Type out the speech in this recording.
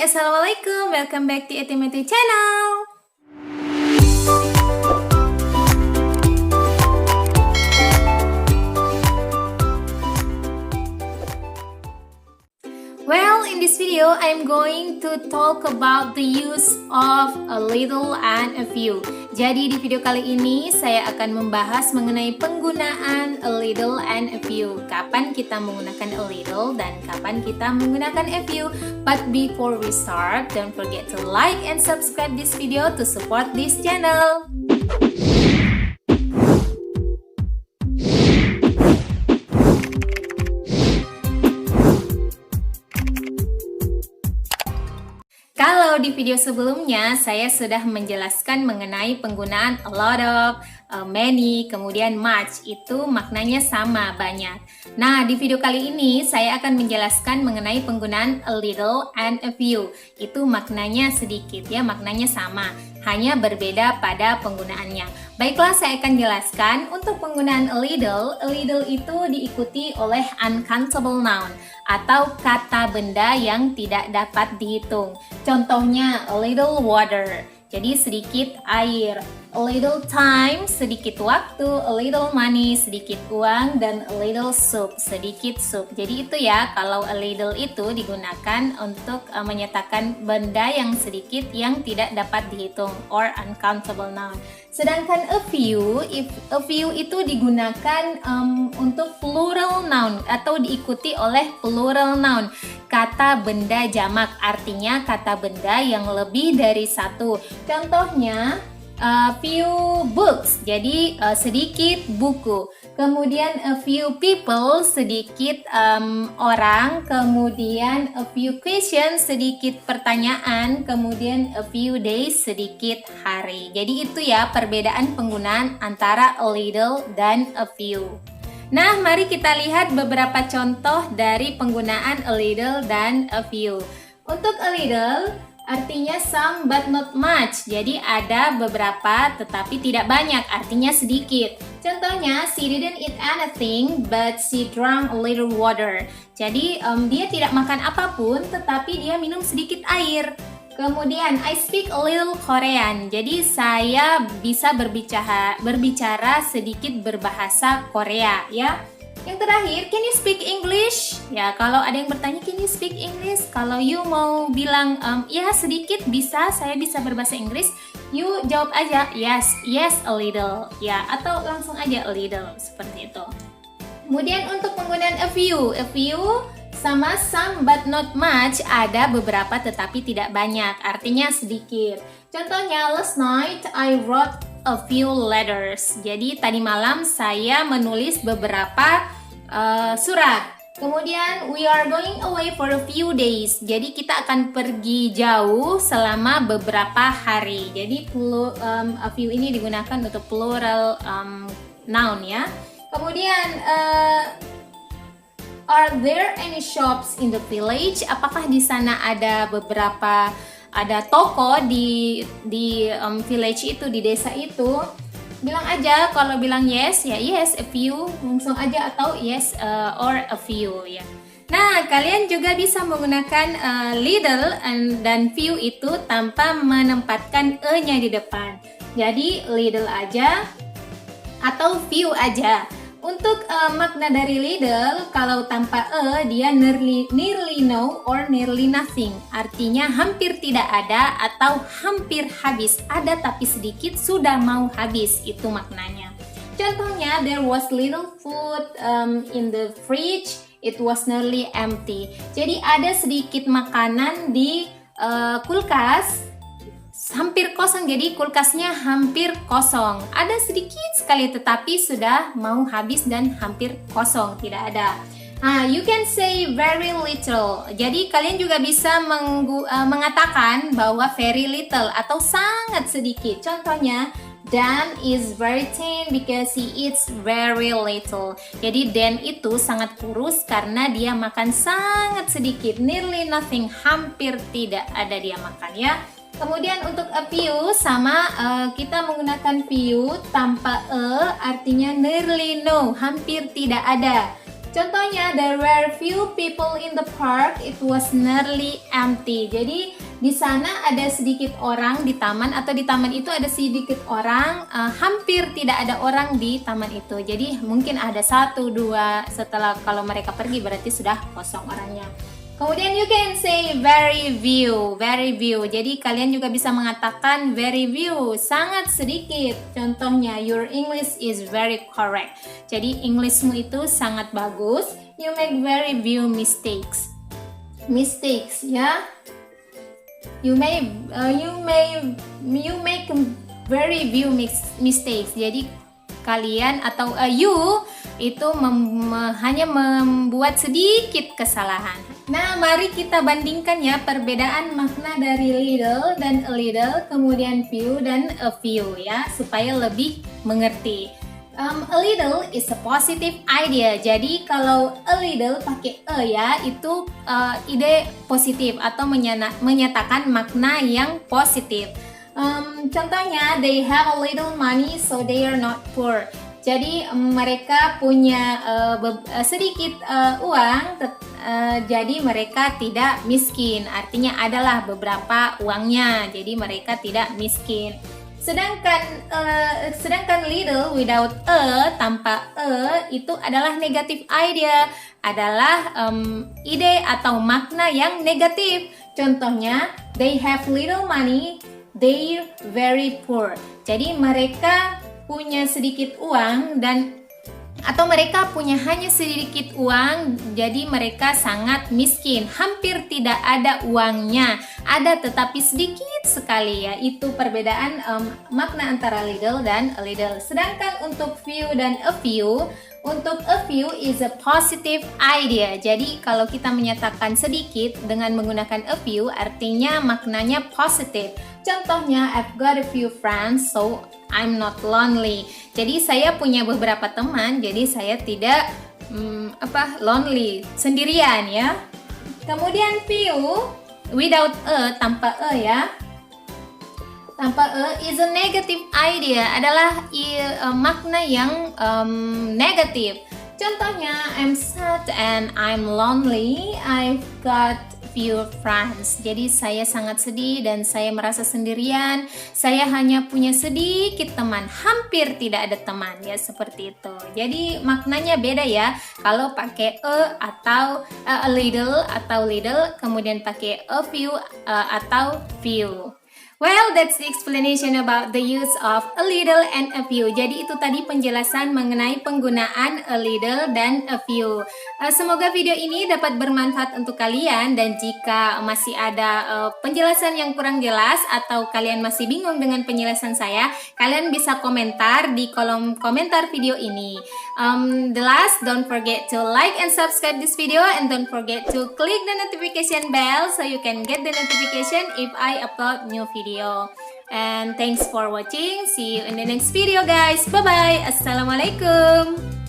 Assalamualaikum. Welcome back to Etimati channel. Well, in this video, I'm going to talk about the use of a little and a few. Jadi di video kali ini saya akan membahas mengenai penggunaan a little and a few. Kapan kita menggunakan a little dan kapan kita menggunakan a few. But before we start, don't forget to like and subscribe this video to support this channel. Kalau di video sebelumnya saya sudah menjelaskan mengenai penggunaan a lot of, many, kemudian much, itu maknanya sama, banyak. Nah, di video kali ini saya akan menjelaskan mengenai penggunaan a little and a few. Itu maknanya sedikit ya, maknanya sama, hanya berbeda pada penggunaannya. Baiklah, saya akan jelaskan untuk penggunaan a little itu diikuti oleh uncountable noun atau kata benda yang tidak dapat dihitung. Contohnya, a little water, jadi sedikit air. A little time, sedikit waktu. A little money, sedikit uang. Dan a little soup, sedikit sup. Jadi itu ya, kalau a little itu digunakan untuk menyatakan benda yang sedikit yang tidak dapat dihitung, or uncountable noun. Sedangkan a few itu digunakan untuk plural noun atau diikuti oleh plural noun, kata benda jamak, artinya kata benda yang lebih dari satu. Contohnya, few books, jadi sedikit buku. Kemudian a few people, sedikit orang. Kemudian a few questions, sedikit pertanyaan. Kemudian a few days, sedikit hari. Jadi itu ya perbedaan penggunaan antara a little dan a few. Nah, mari kita lihat beberapa contoh dari penggunaan a little dan a few. Untuk a little, artinya some but not much. Jadi ada beberapa tetapi tidak banyak, artinya sedikit. Contohnya, she didn't eat anything but she drank a little water. Jadi dia tidak makan apapun tetapi dia minum sedikit air. Kemudian, I speak a little Korean. Jadi saya bisa berbicara sedikit berbahasa Korea ya. Yang terakhir, can you speak English? Ya, kalau ada yang bertanya, can you speak English? Kalau you mau bilang, ya sedikit bisa, saya bisa berbahasa Inggris, you jawab aja, yes a little. Ya, atau langsung aja a little, seperti itu. Kemudian untuk penggunaan a few sama some but not much, ada beberapa tetapi tidak banyak, artinya sedikit. Contohnya, last night I wrote a few letters. Jadi tadi malam saya menulis beberapa surat. Kemudian we are going away for a few days. Jadi kita akan pergi jauh selama beberapa hari. Jadi a few ini digunakan untuk plural noun ya. Kemudian are there any shops in the village? Apakah di sana ada toko di village itu, di desa itu? Bilang aja, kalau bilang yes, ya yes, a few, langsung aja, atau yes or a few ya. Nah, kalian juga bisa menggunakan little dan few itu tanpa menempatkan e-nya di depan. Jadi little aja atau few aja. Untuk makna dari little, kalau tanpa e, dia nearly no or nearly nothing. Artinya hampir tidak ada atau hampir habis. Ada tapi sedikit, sudah mau habis, itu maknanya. Contohnya, there was little food in the fridge, it was nearly empty. Jadi ada sedikit makanan di kulkas, hampir kosong, jadi kulkasnya hampir kosong. Ada sedikit sekali tetapi sudah mau habis dan hampir kosong, tidak ada. You can say very little. Jadi kalian juga bisa mengatakan bahwa very little atau sangat sedikit. Contohnya, Dan is very thin because he eats very little. Jadi Dan itu sangat kurus karena dia makan sangat sedikit. Nearly nothing, hampir tidak ada dia makan ya. Kemudian untuk a few sama kita menggunakan few tanpa artinya nearly no, hampir tidak ada. Contohnya, there were few people in the park. It was nearly empty. Jadi di sana ada sedikit orang di taman, atau di taman itu ada sedikit orang. Hampir tidak ada orang di taman itu. Jadi mungkin ada 1, 2. Setelah kalau mereka pergi berarti sudah kosong orangnya. Kemudian you can say very few, very few. Jadi kalian juga bisa mengatakan very few, sangat sedikit. Contohnya, your English is very correct. Jadi Englishmu itu sangat bagus. You make very few mistakes. Mistakes, ya. You make very few mistakes. Jadi kalian atau you itu hanya membuat sedikit kesalahan. Nah, mari kita bandingkan ya perbedaan makna dari little dan a little, kemudian few dan a few ya, supaya lebih mengerti. A little is a positive idea. Jadi kalau a little pakai a ya, itu ide positif atau menyatakan makna yang positif. Contohnya, they have a little money so they are not poor. Jadi mereka punya sedikit uang, jadi mereka tidak miskin. Artinya adalah beberapa uangnya, jadi mereka tidak miskin. Sedangkan little without a, tanpa a, itu adalah negative idea, adalah ide atau makna yang negatif. Contohnya, they have little money, they're very poor. Jadi mereka punya sedikit uang atau mereka punya hanya sedikit uang, jadi mereka sangat miskin. Hampir tidak ada uangnya, ada tetapi sedikit sekali ya. Itu perbedaan makna antara little dan a little. Sedangkan untuk few dan a few, untuk a few is a positive idea. Jadi kalau kita menyatakan sedikit dengan menggunakan a few, artinya maknanya positif. Contohnya, I've got a few friends, so I'm not lonely. Jadi saya punya beberapa teman, jadi saya tidak lonely, sendirian ya. Kemudian few without a, tanpa a ya. Tanpa a is a negative idea, adalah makna yang negatif. Contohnya, I'm sad and I'm lonely. I've got few friends. Jadi saya sangat sedih dan saya merasa sendirian. Saya hanya punya sedikit teman, hampir tidak ada teman ya, seperti itu. Jadi maknanya beda ya. Kalau pakai a atau a little atau little, kemudian pakai a few atau few. Well, that's the explanation about the use of a little and a few. Jadi itu tadi penjelasan mengenai penggunaan a little dan a few. Semoga video ini dapat bermanfaat untuk kalian, dan jika masih ada penjelasan yang kurang jelas atau kalian masih bingung dengan penjelasan saya, kalian bisa komentar di kolom komentar video ini. The last, don't forget to like and subscribe this video, and don't forget to click the notification bell so you can get the notification if I upload new video. And thanks for watching. See you in the next video guys. Bye bye. Assalamualaikum.